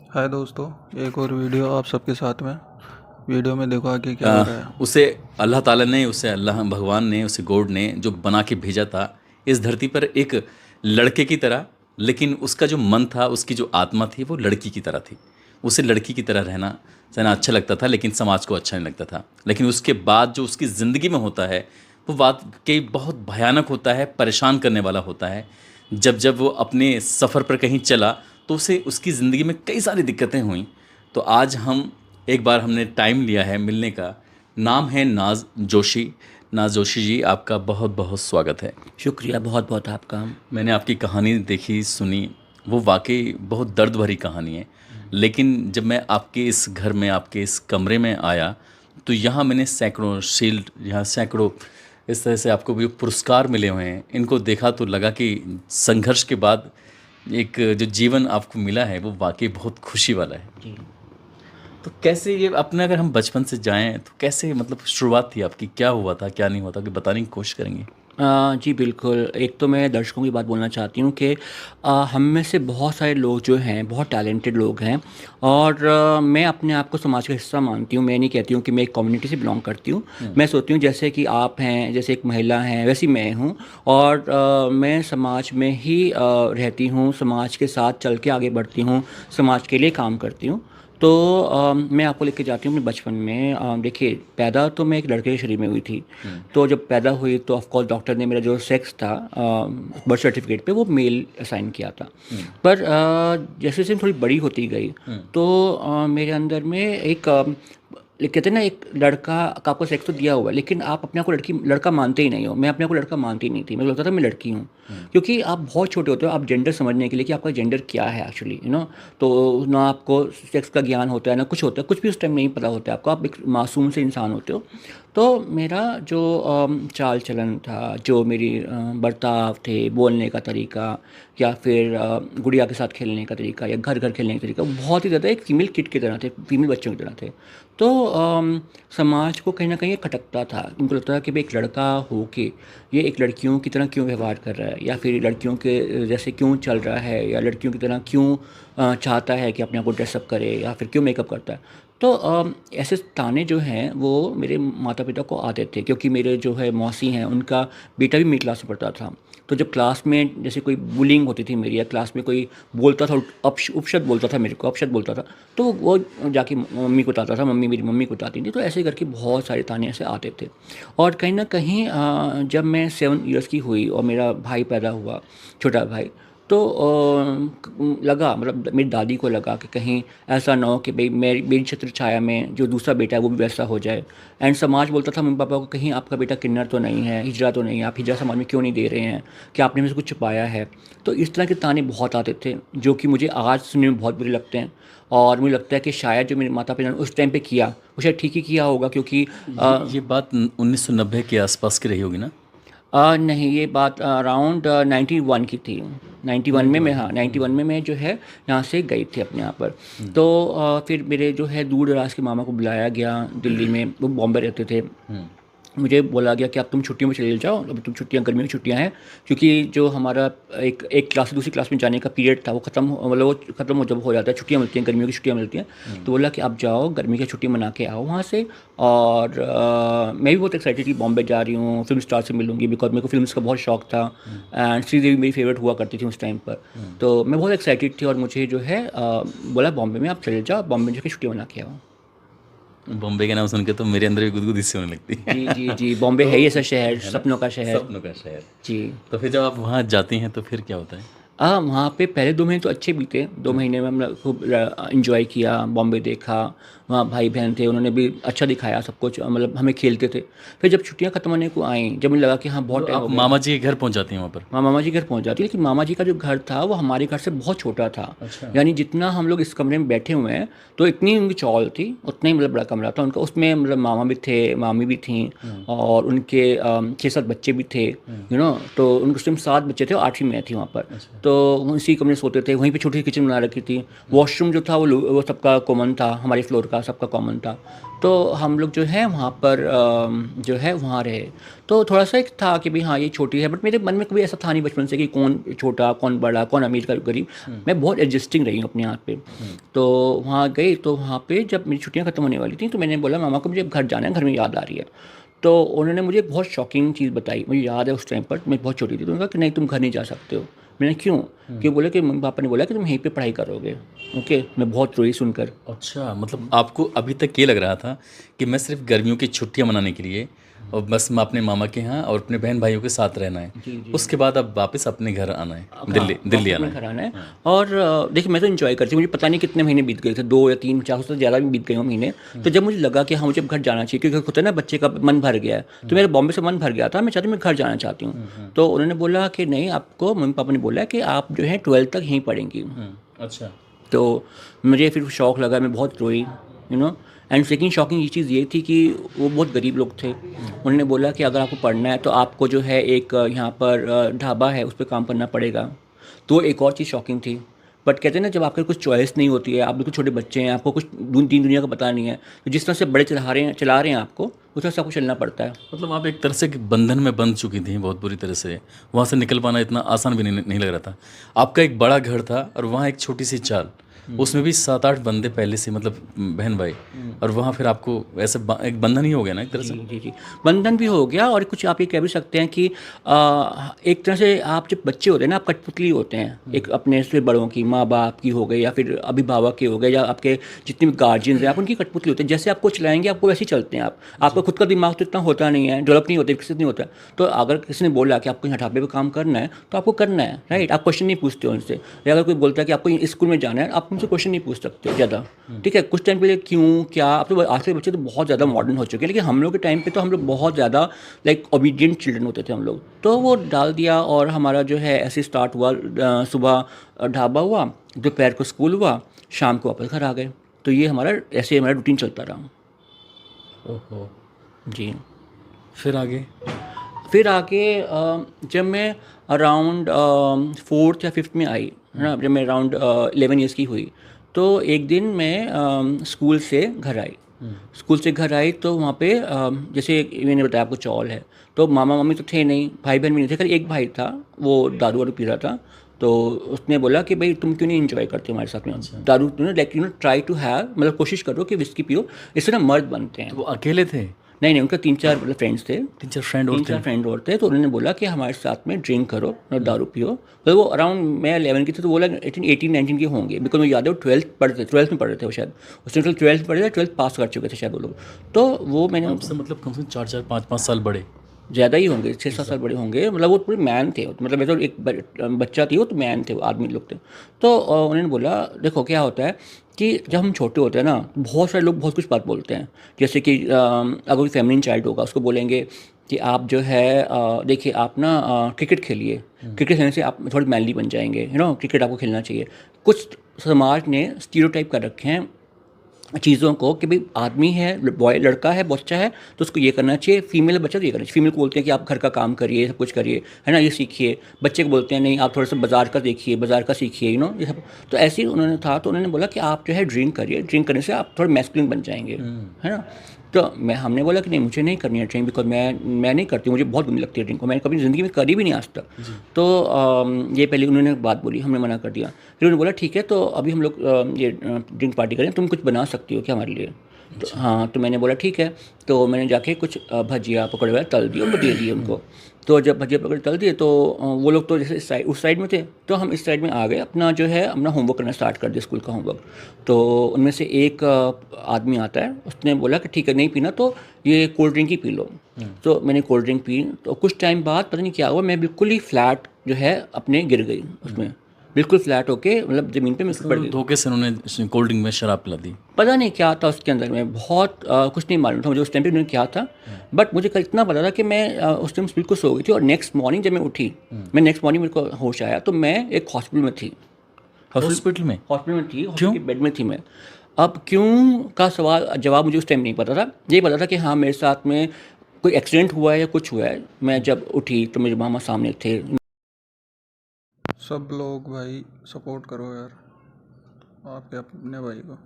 हाय दोस्तों, एक और वीडियो आप सबके साथ में। वीडियो में देखो आगे क्या हो रहा है। उसे अल्लाह ताला ने उसे अल्लाह भगवान ने उसे गॉड ने जो बना के भेजा था इस धरती पर एक लड़के की तरह। लेकिन उसका जो मन था, उसकी जो आत्मा थी, वो लड़की की तरह थी। उसे लड़की की तरह रहना सहना अच्छा लगता था, लेकिन समाज को अच्छा नहीं लगता था। लेकिन उसके बाद जो उसकी ज़िंदगी में होता है वो वाकई बहुत भयानक होता है, परेशान करने वाला होता है। जब जब वो अपने सफ़र पर कहीं चला तो उसे उसकी ज़िंदगी में कई सारी दिक्कतें हुई। तो आज हम एक बार हमने टाइम लिया है मिलने का। नाम है नाज जोशी। नाज जोशी जी, आपका बहुत बहुत स्वागत है। शुक्रिया बहुत बहुत आपका। मैंने आपकी कहानी देखी, सुनी। वो वाकई बहुत दर्द भरी कहानी है। लेकिन जब मैं आपके इस घर में, आपके इस कमरे में आया, तो यहाँ मैंने सैकड़ों शील्ड, यहाँ सैकड़ों इस तरह से आपको भी पुरस्कार मिले हुए हैं। इनको देखा तो लगा कि संघर्ष के बाद एक जो जीवन आपको मिला है वो वाकई बहुत खुशी वाला है। जी। तो कैसे ये अपने, अगर हम बचपन से जाएं तो कैसे, मतलब शुरुआत थी आपकी, क्या हुआ था क्या नहीं हुआ था, कि बताने की कोशिश करेंगे। जी बिल्कुल। एक तो मैं दर्शकों की बात बोलना चाहती हूँ कि हम में से बहुत सारे लोग जो हैं बहुत टैलेंटेड लोग हैं। और मैं अपने आप को समाज का हिस्सा मानती हूँ। मैं नहीं कहती हूँ कि मैं एक कम्युनिटी से बिलोंग करती हूँ। मैं सोचती हूँ जैसे कि आप हैं, जैसे एक महिला हैं, वैसी मैं हूँ। और मैं समाज में ही रहती हूँ, समाज के साथ चल के आगे बढ़ती हूँ, समाज के लिए काम करती हूँ। तो मैं आपको लेके जाती हूँ अपने बचपन में। देखिए, पैदा तो मैं एक लड़के के शरीर में हुई थी। तो जब पैदा हुई तो ऑफ कोर्स डॉक्टर ने मेरा जो सेक्स था बर्थ सर्टिफिकेट पे वो मेल असाइन किया था। पर जैसे जैसे मैं थोड़ी बड़ी होती गई तो मेरे अंदर में एक कहते हैं ना, एक लड़का का आपको सेक्स तो दिया हुआ है, लेकिन आप अपने आप को लड़की लड़का मानते ही नहीं हो। मैं अपने आप को लड़का मानती ही नहीं थी। मुझे लगता था मैं लड़की हूँ। क्योंकि आप बहुत छोटे होते हो, आप जेंडर समझने के लिए कि आपका जेंडर क्या है एक्चुअली, तो ना आपको सेक्स का ज्ञान होता है ना कुछ होता है, कुछ भी उस टाइम नहीं पता होता है आपको। आप एक मासूम से इंसान होते हो। तो मेरा जो चाल चलन था, जो मेरी बर्ताव थे, बोलने का तरीका, या फिर गुड़िया के साथ खेलने का तरीका, या घर घर खेलने का तरीका, वो बहुत ही ज़्यादा एक फीमेल किड की तरह थे, फीमेल बच्चों की तरह थे। तो समाज को कहीं ना कहीं ये खटकता था। उनको लगता था कि भाई एक लड़का हो के ये एक लड़कियों की तरह क्यों व्यवहार कर रहा है, या फिर लड़कियों के जैसे क्यों चल रहा है, या लड़कियों की तरह क्यों चाहता है कि अपने आप को ड्रेसअप करे, या फिर क्यों मेकअप करता है। तो ऐसे ताने जो हैं वो मेरे माता पिता को आते थे, क्योंकि मेरे जो है मौसी हैं, उनका बेटा भी मेरी क्लास में पढ़ता था। तो जब क्लास में जैसे कोई बुलिंग होती थी मेरी, या क्लास में कोई बोलता था, उपशब्द बोलता था मेरे को, अपशब्द बोलता था, तो वो जाके मम्मी को बताता था, मम्मी मेरी मम्मी को बताती थी। तो ऐसे करके बहुत सारे ताने ऐसे आते थे। और कहीं ना कहीं जब मैं 7 ईयर्स की हुई और मेरा भाई पैदा हुआ, छोटा भाई, तो लगा, मतलब मेरी दादी को लगा कि कहीं ऐसा ना हो कि भाई मेरी छत्र छाया में जो दूसरा बेटा है वो भी वैसा हो जाए। एंड समाज बोलता था मम्मी पापा को, कहीं आपका बेटा किन्नर तो नहीं है, हिजड़ा तो नहीं है, आप हिजड़ा समाज में क्यों नहीं दे रहे हैं, कि आपने में से कुछ छुपाया है। तो इस तरह के ताने बहुत आते थे, जो कि मुझे आज सुनने में बहुत बुरे लगते हैं। और मुझे लगता है कि शायद जो मेरे माता पिता ने उस टाइम पे किया वो शायद ठीक ही किया होगा, क्योंकि ये बात 1990 के आसपास की रही होगी ना। नहीं, ये बात अराउंड 91 की थी। 91 में मैं, 91। हाँ 91 में मैं जो है यहाँ से गई थी अपने यहाँ पर। तो फिर मेरे जो है दूर दराज के मामा को बुलाया गया दिल्ली में, वो बॉम्बे रहते थे। मुझे बोला गया कि अब तुम छुट्टियों में चले जाओ, अभी तुम छुट्टियां, गर्मियों की छुट्टियां हैं। क्योंकि जो हमारा एक क्लास से दूसरी क्लास में जाने का पीरियड था वो मतलब वो ख़त्म हो, जब हो जाता है, छुट्टियां मिलती हैं, गर्मियों की छुट्टियां मिलती हैं। तो बोला कि अब जाओ, गर्मी की छुट्टी मना के आओ वहाँ से। और मैं भी बहुत एक्साइटेड थी, बॉम्बे जा रही हूँ, फिल्म स्टार से मिलूंगी, बिकॉज मेरे को फिल्म का बहुत शौक था। एंड श्रीदेवी मेरी फेवरेट हुआ करती थी उस टाइम पर। तो मैं बहुत एक्साइटेड थी, और मुझे जो है बोला बॉम्बे में आप चले जाओ, बॉम्बे में जाकर छुट्टी मना के आओ। बॉम्बे का नाम सुन के तो मेरे अंदर भी गुदगुदी सी होने लगती है। जी जी जी, बॉम्बे तो है ही ऐसा शहर, है ना, सपनों का शहर। सपनों का शहर। जी। तो फिर जब आप वहाँ जाती हैं तो फिर क्या होता है। वहाँ पे पहले 2 महीने तो अच्छे बीते। 2 महीने में हमने खूब इंजॉय किया, बॉम्बे देखा। वहाँ भाई बहन थे, उन्होंने भी अच्छा दिखाया सब कुछ, मतलब हमें खेलते थे। फिर जब छुट्टियाँ खत्म होने को आईं, जब मुझे लगा कि हाँ तो बहुत टाइम आप हो गया। मामा जी के घर पहुँच जाती हैं वहाँ पर। हाँ, मामा जी के घर पहुँच जाती, लेकिन मामा जी का जो घर था वो हमारे घर से बहुत छोटा था। अच्छा। यानी जितना हम लोग इस कमरे में बैठे हुए हैं, तो इतनी उनकी चौल थी, उतना ही मतलब बड़ा कमरा था उनका। उसमें मतलब मामा भी थे, मामी भी थीं, और उनके 6-7 बच्चे भी थे, तो उनके उस टाइम 7 बच्चे थे और 8वीं मैं थी वहाँ पर। अच्छा। तो इसी कमरे में सोते थे, वहीं पे छोटी सी किचन बना रखी थी। वॉशरूम जो था वो सबका कॉमन था हमारे फ्लोर था, सबका कॉमन था। तो हम लोग जो है वहाँ पर जो है वहाँ रहे। तो थोड़ा सा एक था कि भाई हाँ ये छोटी है, बट मेरे मन में कभी ऐसा था नहीं बचपन से कि कौन छोटा कौन बड़ा कौन अमीर का गरीब। मैं बहुत एडजस्टिंग रही हूँ अपने यहाँ पे। तो वहाँ गई, तो वहाँ पे जब मेरी छुट्टियाँ ख़त्म होने वाली थी तो मैंने बोला मामा को मुझे अब घर जाना है, घर में याद आ रही है। तो उन्होंने मुझे एक बहुत शॉकिंग चीज़ बताई, मुझे याद है उस टाइम पर मैं बहुत छोटी थी। तो उन्होंने कहा कि नहीं तुम घर नहीं जा सकते हो। मैंने क्यों? क्यों? बोले कि मम्मी पापा ने बोला कि तुम यहीं पे पढ़ाई करोगे। ओके, मैं बहुत रोई सुनकर। अच्छा, मतलब आपको अभी तक ये लग रहा था कि मैं सिर्फ गर्मियों की छुट्टियां मनाने के लिए और बस मैं अपने मामा के यहाँ और अपने बहन भाइयों के साथ रहना है। जी जी। उसके बाद अब वापस अपने घर आना है, हाँ, दिल्ली दिल्ली वापस आना में है। घर आना है। और देखिए मैं तो इन्जॉय करती हूँ, मुझे पता नहीं कितने महीने बीत गए थे, 2 या 3 4 से ज़्यादा भी बीत गए हों महीने। तो जब मुझे लगा कि हाँ मुझे अब घर जाना चाहिए, क्योंकि होता है ना बच्चे का मन भर गया है, तो मेरा बॉम्बे से मन भर गया था, मैं चाहती हूँ मैं घर जाना चाहती हूँ। तो उन्होंने बोला कि नहीं, आपको मम्मी पापा ने बोला है कि आप जो है 12th तक यहीं पढ़ेंगी। अच्छा। तो मुझे फिर शौक़ लगा, मैं बहुत रोई, एंड सेकंड शॉकिंग ये चीज़ ये थी कि वो बहुत गरीब लोग थे। उन्होंने बोला कि अगर आपको पढ़ना है तो आपको जो है एक यहाँ पर ढाबा है उस पर काम करना पड़ेगा। तो एक और चीज़ शॉकिंग थी। बट कहते हैं ना, जब आपके कुछ चॉइस नहीं होती है, आप बिल्कुल छोटे बच्चे हैं, आपको कुछ दीन दुनिया का पता नहीं है, तो जिस तरह से बड़े चला रहे हैं आपको, उस तरह से आपको चलना पड़ता है। मतलब आप एक तरह से एक बंधन में बंध चुकी थी बहुत बुरी तरह से। वहाँ से निकल पाना इतना आसान भी नहीं लग रहा था। आपका एक बड़ा घर था और वहाँ एक छोटी सी चाल, उसमें भी 7-8 बंदे पहले से, मतलब बहन भाई, और वहाँ फिर आपको ऐसे एक बंधन ही हो गया ना एक तरह जी से। जी जी, बंधन भी हो गया। और कुछ आप ये कह भी सकते हैं कि एक तरह से आप जब बच्चे होते हैं ना, आप कठपुतली होते हैं, एक अपने से बड़ों की, माँ बाप की हो गई या फिर अभिभावक के हो गए या आपके जितने भी गार्जियंस हैं, आप उनकी कठपुतली होते हैं। जैसे आपको चलाएंगे आपको वैसे ही चलते हैं आप। आपका खुद का दिमाग तो इतना होता नहीं है, डेवलप नहीं होता, विकसित नहीं होता। तो अगर किसी ने बोला कि आपको यहाँ ढाबे पे काम करना है तो आपको करना है, राइट। आप क्वेश्चन नहीं पूछते हो उनसे। या अगर कोई बोलता है कि आपको स्कूल में जाना है, आप उनसे क्वेश्चन नहीं पूछ सकते ज़्यादा, ठीक है। कुछ टाइम के लिए क्यों क्या, अब तो आज के बच्चे तो बहुत ज़्यादा मॉडर्न हो चुके हैं, लेकिन हम लोग के टाइम पे तो हम लोग बहुत ज़्यादा लाइक ओबीडियंट चिल्ड्रन होते थे हम लोग। तो वो डाल दिया और हमारा जो है ऐसे स्टार्ट हुआ। सुबह ढाबा हुआ, दोपहर को स्कूल हुआ, शाम को वापस घर आ गए। तो ये हमारा रूटीन चलता रहा। ओहो। जी। फिर आगे? फिर आगे जब मैं अराउंड 4th या 5th में आई, है ना, जब मैं अराउंड 11 ईयर्स की हुई, तो एक दिन मैं स्कूल से घर आई। स्कूल से घर आई तो वहाँ पे जैसे मैंने बताया आपको चौल है, तो मामा मम्मी तो थे नहीं, भाई बहन भी नहीं थे, खाली एक भाई था, वो दारू वारू पी रहा था। तो उसने बोला कि भाई तुम क्यों नहीं इंजॉय करते हो हमारे साथ में दारू, लाइक ट्राई टू हैव, मतलब कोशिश करो कि विस्की पियो, इससे ना मर्द बनते हैं। तो वो अकेले थे? नहीं नहीं, उनका 3-4 मतलब फ्रेंड्स थे। 3-4 फ्रेंड और तीन थे? चार फ्रेंड और थे। तो उन्होंने बोला कि हमारे साथ में ड्रिंक करो और दारू पियो। तो वो अराउंड मैं 11 की थी, तो बोला 18-19 के होंगे, बिकॉज मुझे याद है वो 12th में पढ़ रहे थे वो शायद। उसने 12th पढ़े थे, 12th पास कर चुके थे शायद वो लोग। तो वो मैंने आपसे मतलब कम से कम 4-4 5-5 साल बड़े? ज़्यादा ही होंगे, 6-7 साल बड़े होंगे। मतलब वो पूरे मैन थे, मतलब मैं तो एक बच्चा थी, वो तो मैन थे, वो आदमी लोग थे। तो उन्होंने बोला देखो क्या होता है कि जब हम छोटे होते हैं ना, बहुत सारे लोग बहुत कुछ बात बोलते हैं। जैसे कि अगर कोई फेमिनिन चाइल्ड होगा, उसको बोलेंगे कि आप जो है देखिए आप ना क्रिकेट खेलिए, क्रिकेट खेलने से आप थोड़े मैनली बन जाएंगे, क्रिकेट आपको खेलना चाहिए। कुछ समाज ने स्टीरियोटाइप कर रखे हैं चीज़ों को कि भाई आदमी है, बॉय लड़का है, बच्चा है, तो उसको ये करना चाहिए। फीमेल बच्चा तो ये करना चाहिए। फीमेल को बोलते हैं कि आप घर का काम करिए, सब कुछ करिए, है ना, ये सीखिए। बच्चे को बोलते हैं नहीं, आप थोड़ा सा बाजार का देखिए, बाजार का सीखिए, ये सब। तो ऐसे ही उन्होंने था। तो उन्होंने बोला कि आप जो है ड्रिंक करिए, ड्रिंक करने से आप थोड़े मैस्कुलिन बन जाएंगे, है ना। तो हमने बोला कि नहीं, मुझे नहीं करनी है ड्रिंक, बिकॉज मैं नहीं करती, मुझे बहुत बुरी लगती है ड्रिंक को, मैंने कभी ज़िंदगी में करी भी नहीं आज तक। तो ये पहले उन्होंने बात बोली, हमने मना कर दिया। फिर उन्होंने बोला ठीक है, तो अभी हम लोग ये ड्रिंक पार्टी करें, तुम कुछ बना सकती हो क्या हमारे लिए? तो हाँ, तो मैंने बोला ठीक है। तो मैंने जाके कुछ भजिया पकौड़े वगैरह तल दिए, उनको दे दिए उनको। तो जब भजिया पकौड़े तल दिए तो वो लोग तो जैसे उस साइड में थे, तो हम इस साइड में आ गए, अपना जो है अपना होमवर्क करना स्टार्ट कर दिया, स्कूल का होमवर्क। तो उनमें से एक आदमी आता है, उसने बोला कि ठीक है, नहीं पीना तो ये कोल्ड ड्रिंक ही पी लो। तो मैंने कोल्ड ड्रिंक पी। तो कुछ टाइम बाद पता नहीं क्या हुआ, मैं बिल्कुल ही फ्लैट जो है अपने गिर गई उसमें, बिल्कुल फ्लैट होके, मतलब ज़मीन पे मैं पड़ गई। धोखे से उन्होंने कोल्ड ड्रिंक में शराब पिला दी? पता नहीं क्या था उसके अंदर में, बहुत कुछ नहीं मालूम था मुझे उस टाइम पे उन्होंने क्या था। बट मुझे इतना पता था कि मैं उस टाइम बिल्कुल सो गई थी। और नेक्स्ट मॉर्निंग जब मैं उठी, नेक्स्ट मॉर्निंग मेरे को होश आया, तो मैं एक हॉस्पिटल में थी। हॉस्पिटल में? हॉस्पिटल में थी, हॉस्पिटल के बेड में थी मैं। अब क्यों का जवाब मुझे उस टाइम नहीं पता था। ये पता था कि हाँ मेरे साथ में कोई एक्सीडेंट हुआ है या कुछ हुआ है। मैं जब उठी तो मेरे मामा सामने थे। सब लोग भाई सपोर्ट करो यार आपके अपने भाई को।